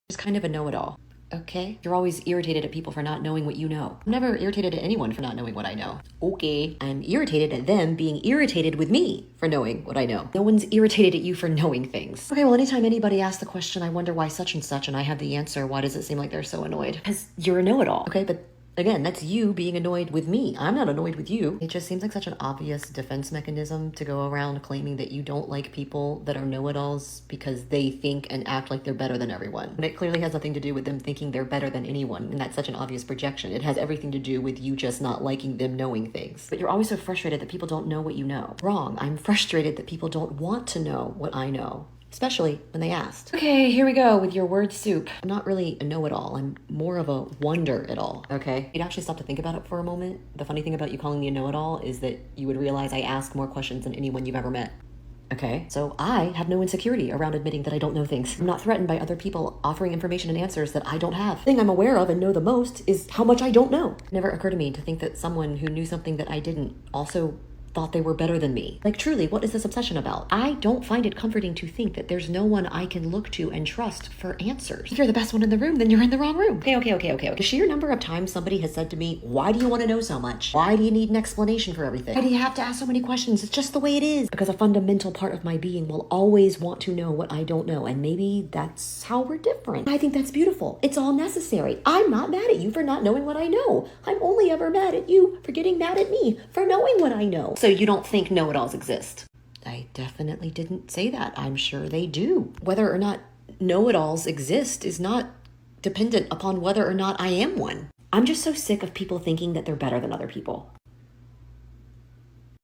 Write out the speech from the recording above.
Just kind of a know-it-all. Okay? You're always irritated at people for not knowing what you know. I'm never irritated at anyone for not knowing what I know. Okay, I'm irritated at them being irritated with me for knowing what I know. No one's irritated at you for knowing things. Okay, well, anytime anybody asks the question, I wonder why such and such, and I have the answer, why does it seem like they're so annoyed? Because you're a know-it-all. Okay, but again, that's you being annoyed with me. I'm not annoyed with you. It just seems like such an obvious defense mechanism to go around claiming that you don't like people that are know-it-alls because they think and act like they're better than everyone. And it clearly has nothing to do with them thinking they're better than anyone. And that's such an obvious projection. It has everything to do with you just not liking them knowing things. But you're always so frustrated that people don't know what you know. Wrong. I'm frustrated that people don't want to know what I know. Especially when they asked. Okay, here we go with your word soup. I'm not really a know-it-all. I'm more of a wonder-it-all, okay? You'd actually stop to think about it for a moment. The funny thing about you calling me a know-it-all is that you would realize I ask more questions than anyone you've ever met. Okay, so I have no insecurity around admitting that I don't know things. I'm not threatened by other people offering information and answers that I don't have. The thing I'm aware of and know the most is how much I don't know. It never occurred to me to think that someone who knew something that I didn't also thought they were better than me. Like, truly, what is this obsession about? I don't find it comforting to think that there's no one I can look to and trust for answers. If you're the best one in the room, then you're in the wrong room. Okay. The sheer number of times somebody has said to me, why do you want to know so much? Why do you need an explanation for everything? Why do you have to ask so many questions? It's just the way it is. Because a fundamental part of my being will always want to know what I don't know. And maybe that's how we're different. I think that's beautiful. It's all necessary. I'm not mad at you for not knowing what I know. I'm only ever mad at you for getting mad at me for knowing what I know. So you don't think know-it-alls exist? I definitely didn't say that. I'm sure they do. Whether or not know-it-alls exist is not dependent upon whether or not I am one. I'm just so sick of people thinking that they're better than other people.